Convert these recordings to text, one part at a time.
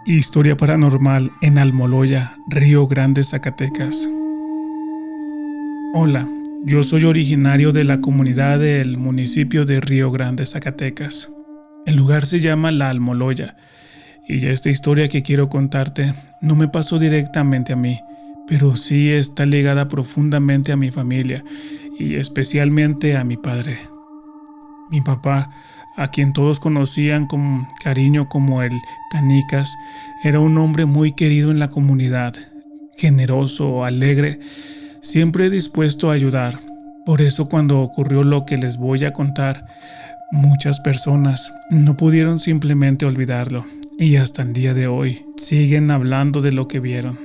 Historia paranormal en Almoloya, Río Grande, Zacatecas. Hola, yo soy originario de la comunidad del municipio de Río Grande, Zacatecas. El lugar se llama La Almoloya y esta historia que quiero contarte no me pasó directamente a mí, pero sí está ligada profundamente a mi familia y especialmente a mi padre. Mi papá, a quien todos conocían con cariño como el Canicas, era un hombre muy querido en la comunidad, generoso, alegre, siempre dispuesto a ayudar. Por eso cuando ocurrió lo que les voy a contar, muchas personas no pudieron simplemente olvidarlo y hasta el día de hoy siguen hablando de lo que vieron.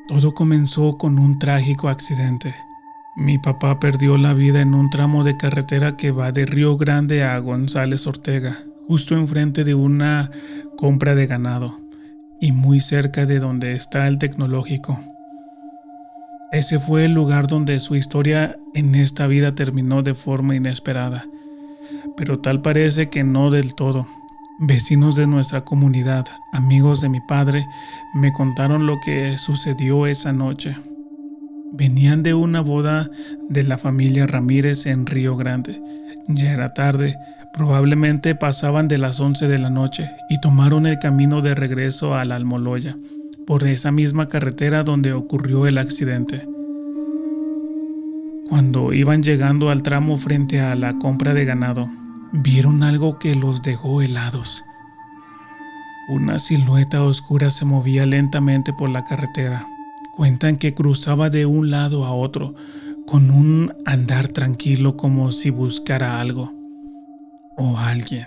Todo comenzó con un trágico accidente. Mi papá perdió la vida en un tramo de carretera que va de Río Grande a González Ortega, justo enfrente de una compra de ganado y muy cerca de donde está el tecnológico. Ese fue el lugar donde su historia en esta vida terminó de forma inesperada, pero tal parece que no del todo. Vecinos de nuestra comunidad, amigos de mi padre, me contaron lo que sucedió esa noche. Venían de una boda de la familia Ramírez en Río Grande. Ya era tarde, probablemente pasaban de las 11 de la noche y tomaron el camino de regreso a la Almoloya, por esa misma carretera donde ocurrió el accidente. Cuando iban llegando al tramo frente a la compra de ganado, vieron algo que los dejó helados. Una silueta oscura se movía lentamente por la carretera. Cuentan que cruzaba de un lado a otro con un andar tranquilo como si buscara algo o alguien.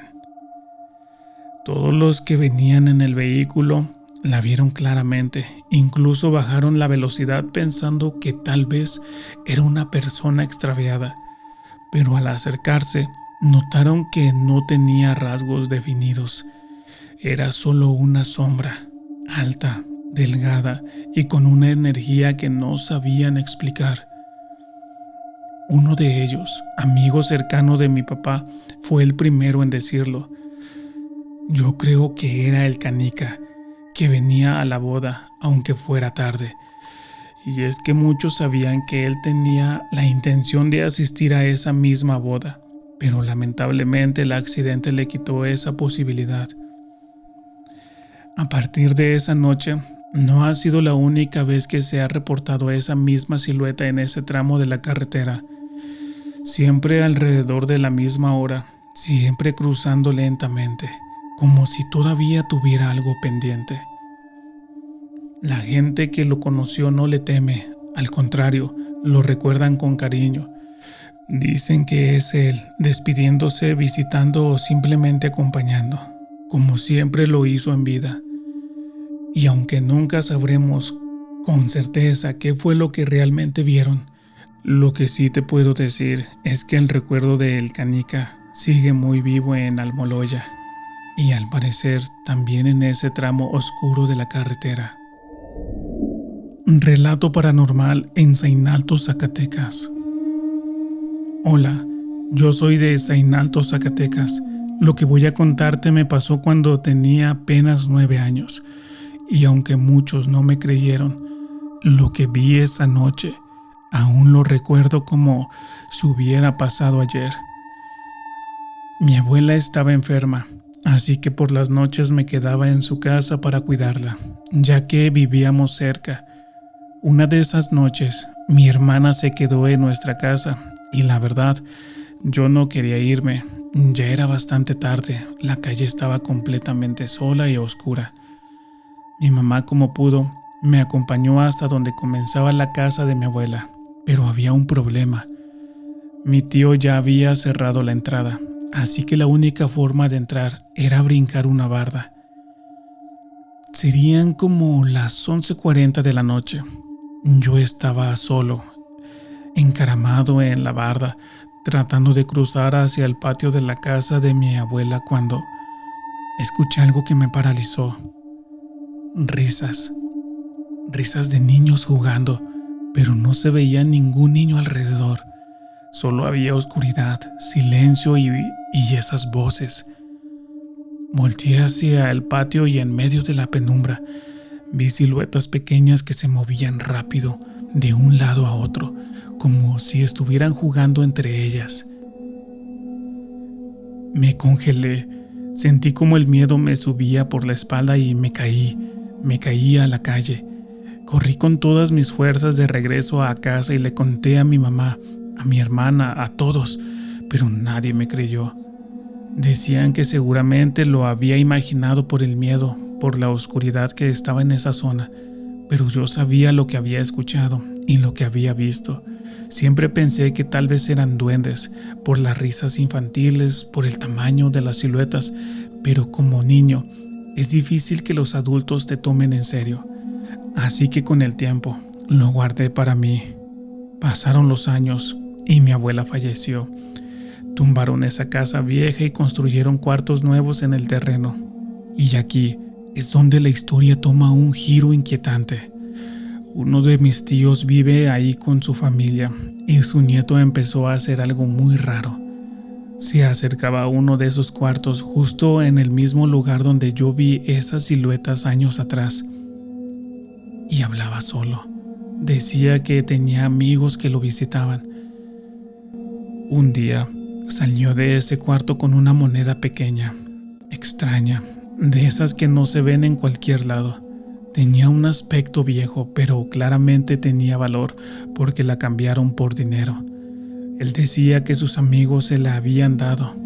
Todos los que venían en el vehículo la vieron claramente, incluso bajaron la velocidad pensando que tal vez era una persona extraviada, pero al acercarse notaron que no tenía rasgos definidos. Era solo una sombra, alta, delgada y con una energía que no sabían explicar. Uno de ellos, amigo cercano de mi papá, fue el primero en decirlo. Yo creo que era el Canica, que venía a la boda, aunque fuera tarde. Y es que muchos sabían que él tenía la intención de asistir a esa misma boda, pero lamentablemente el accidente le quitó esa posibilidad. A partir de esa noche, no ha sido la única vez que se ha reportado esa misma silueta en ese tramo de la carretera. Siempre alrededor de la misma hora, siempre cruzando lentamente, como si todavía tuviera algo pendiente. La gente que lo conoció no le teme, al contrario, lo recuerdan con cariño. Dicen que es él, despidiéndose, visitando o simplemente acompañando, como siempre lo hizo en vida. Y aunque nunca sabremos con certeza qué fue lo que realmente vieron, lo que sí te puedo decir es que el recuerdo de El Canica sigue muy vivo en Almoloya y al parecer también en ese tramo oscuro de la carretera. Relato paranormal en Zainalto, Zacatecas. Hola, yo soy de Zainalto, Zacatecas. Lo que voy a contarte me pasó cuando tenía apenas 9 años. Y aunque muchos no me creyeron, lo que vi esa noche aún lo recuerdo como si hubiera pasado ayer. Mi abuela estaba enferma, así que por las noches me quedaba en su casa para cuidarla, ya que vivíamos cerca. Una de esas noches, mi hermana se quedó en nuestra casa y la verdad, yo no quería irme. Ya era bastante tarde, la calle estaba completamente sola y oscura. Mi mamá, como pudo, me acompañó hasta donde comenzaba la casa de mi abuela, pero había un problema. Mi tío ya había cerrado la entrada, así que la única forma de entrar era brincar una barda. Serían como las 11:40 de la noche. Yo estaba solo, encaramado en la barda, tratando de cruzar hacia el patio de la casa de mi abuela cuando escuché algo que me paralizó. Risas de niños jugando, pero no se veía ningún niño alrededor. Solo había oscuridad, silencio y esas voces. Volteé hacia el patio y en medio de la penumbra vi siluetas pequeñas que se movían rápido de un lado a otro, como si estuvieran jugando entre ellas. Me congelé, sentí como el miedo me subía por la espalda y me caí a la calle. Corrí con todas mis fuerzas de regreso a casa y le conté a mi mamá, a mi hermana, a todos, pero nadie me creyó. Decían que seguramente lo había imaginado por el miedo, por la oscuridad que estaba en esa zona, pero yo sabía lo que había escuchado y lo que había visto. Siempre pensé que tal vez eran duendes, por las risas infantiles, por el tamaño de las siluetas, pero como niño es difícil que los adultos te tomen en serio. Así que con el tiempo lo guardé para mí. Pasaron los años y mi abuela falleció. Tumbaron esa casa vieja y construyeron cuartos nuevos en el terreno. Y aquí es donde la historia toma un giro inquietante. Uno de mis tíos vive ahí con su familia y su nieto empezó a hacer algo muy raro. Se acercaba a uno de esos cuartos justo en el mismo lugar donde yo vi esas siluetas años atrás. Y hablaba solo. Decía que tenía amigos que lo visitaban. Un día salió de ese cuarto con una moneda pequeña, extraña, de esas que no se ven en cualquier lado. Tenía un aspecto viejo, pero claramente tenía valor porque la cambiaron por dinero. Él decía que sus amigos se la habían dado.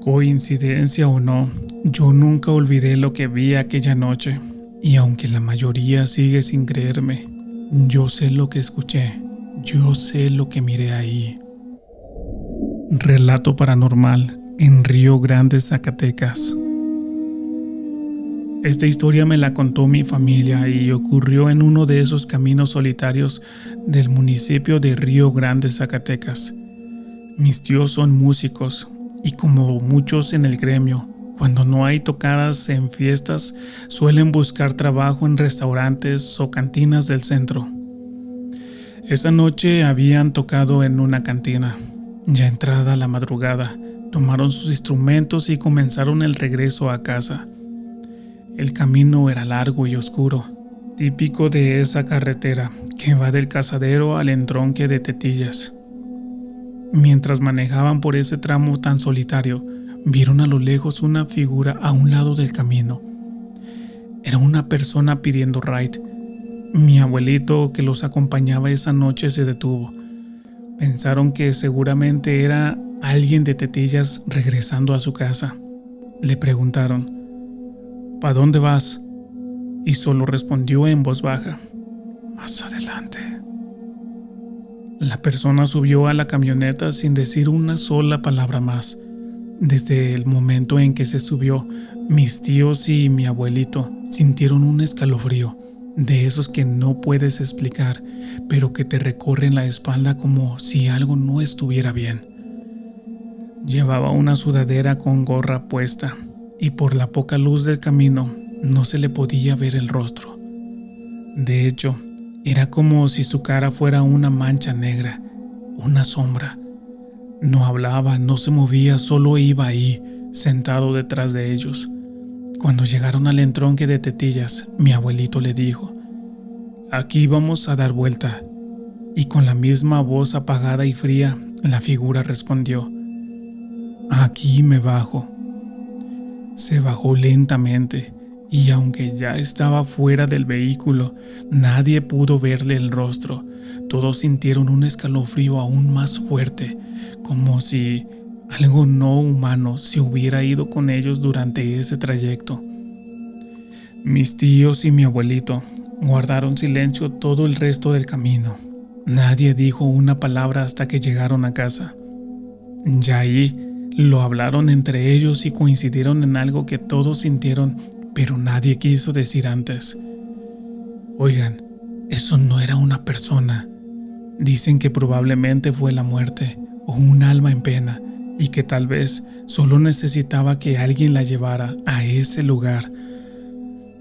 Coincidencia o no, yo nunca olvidé lo que vi aquella noche. Y aunque la mayoría sigue sin creerme, yo sé lo que escuché, yo sé lo que miré ahí. Relato paranormal en Río Grande, Zacatecas. Esta historia me la contó mi familia y ocurrió en uno de esos caminos solitarios del municipio de Río Grande, Zacatecas. Mis tíos son músicos y como muchos en el gremio, cuando no hay tocadas en fiestas, suelen buscar trabajo en restaurantes o cantinas del centro. Esa noche habían tocado en una cantina. Ya entrada la madrugada, tomaron sus instrumentos y comenzaron el regreso a casa. El camino era largo y oscuro, típico de esa carretera que va del Cazadero al entronque de Tetillas. Mientras manejaban por ese tramo tan solitario, vieron a lo lejos una figura a un lado del camino. Era una persona pidiendo ride. Mi abuelito, que los acompañaba esa noche, se detuvo. Pensaron que seguramente era alguien de Tetillas regresando a su casa. Le preguntaron: ¿para dónde vas? Y solo respondió en voz baja: más adelante. La persona subió a la camioneta sin decir una sola palabra más. Desde el momento en que se subió, mis tíos y mi abuelito sintieron un escalofrío, de esos que no puedes explicar, pero que te recorren la espalda como si algo no estuviera bien. Llevaba una sudadera con gorra puesta, y por la poca luz del camino no se le podía ver el rostro. De hecho, era como si su cara fuera una mancha negra, una sombra. No hablaba, no se movía, solo iba ahí, sentado detrás de ellos. Cuando llegaron al entronque de Tetillas, mi abuelito le dijo: aquí vamos a dar vuelta. Y con la misma voz apagada y fría, la figura respondió: aquí me bajo. Se bajó lentamente y aunque ya estaba fuera del vehículo, nadie pudo verle el rostro. Todos sintieron un escalofrío aún más fuerte, como si algo no humano se hubiera ido con ellos durante ese trayecto. Mis tíos y mi abuelito guardaron silencio todo el resto del camino. Nadie dijo una palabra hasta que llegaron a casa. Ya ahí lo hablaron entre ellos y coincidieron en algo que todos sintieron, pero nadie quiso decir antes. Oigan, eso no era una persona. Dicen que probablemente fue la muerte o un alma en pena y que tal vez solo necesitaba que alguien la llevara a ese lugar.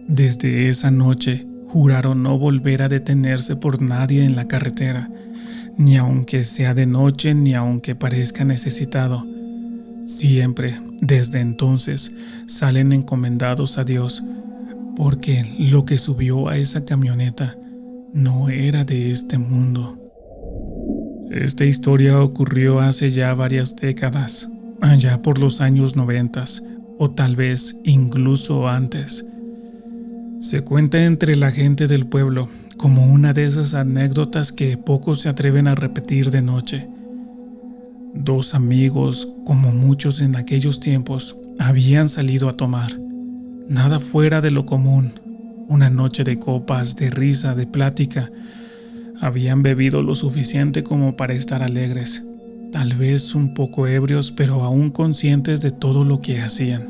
Desde esa noche juraron no volver a detenerse por nadie en la carretera, ni aunque sea de noche ni aunque parezca necesitado. Siempre, desde entonces, salen encomendados a Dios, porque lo que subió a esa camioneta no era de este mundo. Esta historia ocurrió hace ya varias décadas, allá por los años 90, o tal vez incluso antes. Se cuenta entre la gente del pueblo como una de esas anécdotas que pocos se atreven a repetir de noche. Dos amigos, como muchos en aquellos tiempos, habían salido a tomar. Nada fuera de lo común. Una noche de copas, de risa, de plática. Habían bebido lo suficiente como para estar alegres, tal vez un poco ebrios, pero aún conscientes de todo lo que hacían.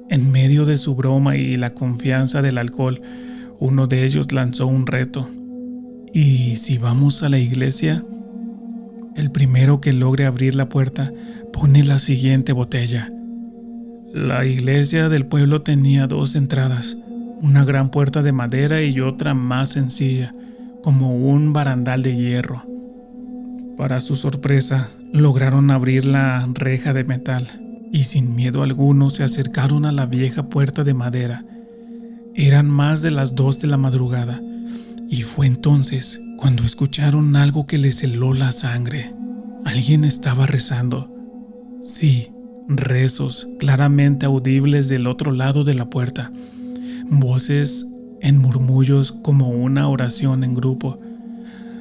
En medio de su broma y la confianza del alcohol, uno de ellos lanzó un reto. ¿Y si vamos a la iglesia? El primero que logre abrir la puerta pone la siguiente botella. La iglesia del pueblo tenía dos entradas, una gran puerta de madera y otra más sencilla, como un barandal de hierro. Para su sorpresa, lograron abrir la reja de metal y sin miedo alguno se acercaron a la vieja puerta de madera. Eran más de las 2 de la madrugada y fue entonces cuando escucharon algo que les heló la sangre. Alguien estaba rezando. Sí, rezos claramente audibles del otro lado de la puerta. Voces en murmullos como una oración en grupo.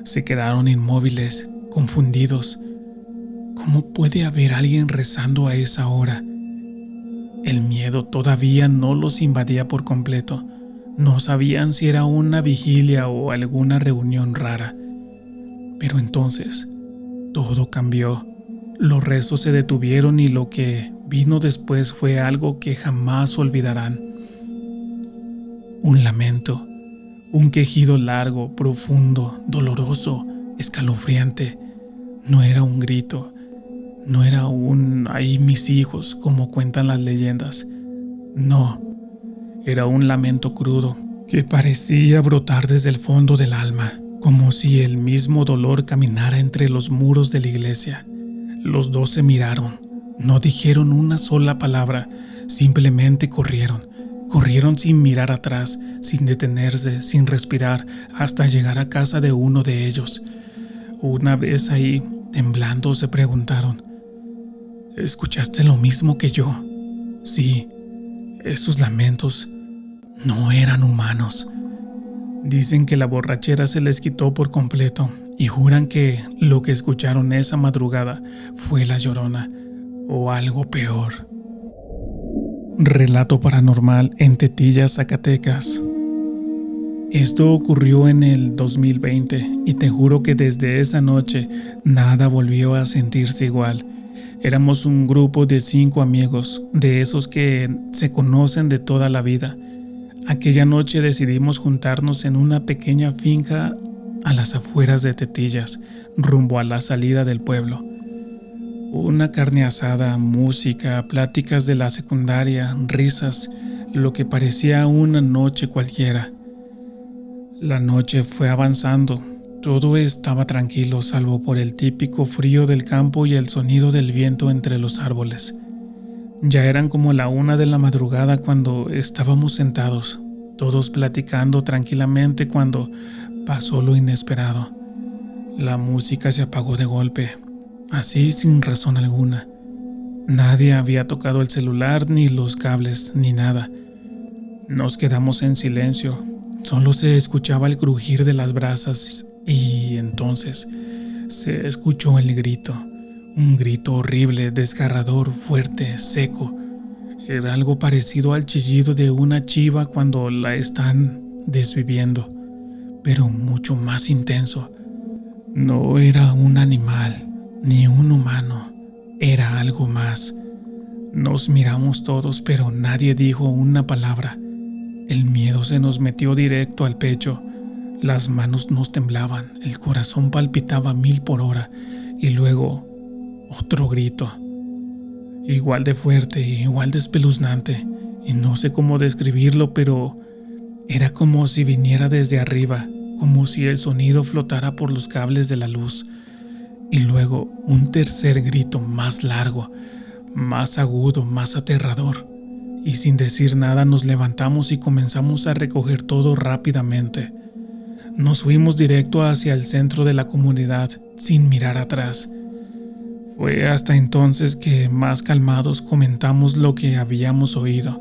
Se quedaron inmóviles, confundidos. ¿Cómo puede haber alguien rezando a esa hora? El miedo todavía no los invadía por completo. No sabían si era una vigilia o alguna reunión rara. Pero entonces, todo cambió. Los rezos se detuvieron y lo que vino después fue algo que jamás olvidarán. Un lamento, un quejido largo, profundo, doloroso, escalofriante. No era un grito, no era un "ahí mis hijos" como cuentan las leyendas. No, era un lamento crudo que parecía brotar desde el fondo del alma, como si el mismo dolor caminara entre los muros de la iglesia. Los dos se miraron, no dijeron una sola palabra, simplemente corrieron. Corrieron sin mirar atrás, sin detenerse, sin respirar, hasta llegar a casa de uno de ellos. Una vez ahí, temblando, se preguntaron: ¿escuchaste lo mismo que yo? Sí, esos lamentos no eran humanos. Dicen que la borrachera se les quitó por completo y juran que lo que escucharon esa madrugada fue la Llorona o algo peor. Relato paranormal en Tetillas, Zacatecas. Esto ocurrió en el 2020 y te juro que desde esa noche nada volvió a sentirse igual. Éramos un grupo de 5 amigos, de esos que se conocen de toda la vida. Aquella noche decidimos juntarnos en una pequeña finca a las afueras de Tetillas, rumbo a la salida del pueblo. Una carne asada, música, pláticas de la secundaria, risas, lo que parecía una noche cualquiera. La noche fue avanzando, todo estaba tranquilo salvo por el típico frío del campo y el sonido del viento entre los árboles. Ya eran como la 1 de la madrugada cuando estábamos sentados, todos platicando tranquilamente cuando pasó lo inesperado. La música se apagó de golpe, así sin razón alguna. Nadie había tocado el celular, ni los cables, ni nada. Nos quedamos en silencio, solo se escuchaba el crujir de las brasas y entonces se escuchó el grito. Un grito horrible, desgarrador, fuerte, seco. Era algo parecido al chillido de una chiva cuando la están desviviendo, pero mucho más intenso. No era un animal, ni un humano, era algo más. Nos miramos todos, pero nadie dijo una palabra. El miedo se nos metió directo al pecho. Las manos nos temblaban, el corazón palpitaba a 1000 por hora, y luego otro grito, igual de fuerte, igual de espeluznante, y no sé cómo describirlo, pero era como si viniera desde arriba, como si el sonido flotara por los cables de la luz. y luego un tercer grito más largo, más agudo, más aterrador. Y sin decir nada nos levantamos y comenzamos a recoger todo rápidamente. Nos fuimos directo hacia el centro de la comunidad sin mirar atrás. Fue hasta entonces que, más calmados, comentamos lo que habíamos oído.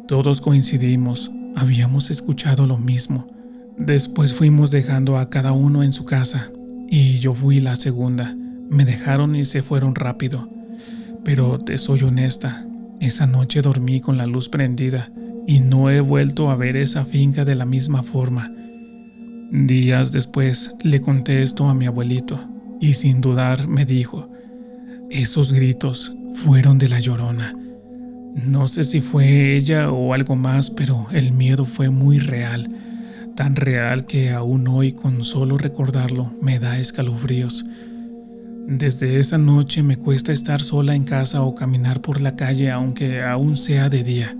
Todos coincidimos, habíamos escuchado lo mismo. Después fuimos dejando a cada uno en su casa, y yo fui la segunda. Me dejaron y se fueron rápido. Pero te soy honesta, esa noche dormí con la luz prendida y no he vuelto a ver esa finca de la misma forma. Días después le conté esto a mi abuelito y sin dudar me dijo: esos gritos fueron de la Llorona. No sé si fue ella o algo más, pero el miedo fue muy real, tan real que aún hoy con solo recordarlo me da escalofríos. Desde esa noche me cuesta estar sola en casa o caminar por la calle aunque aún sea de día.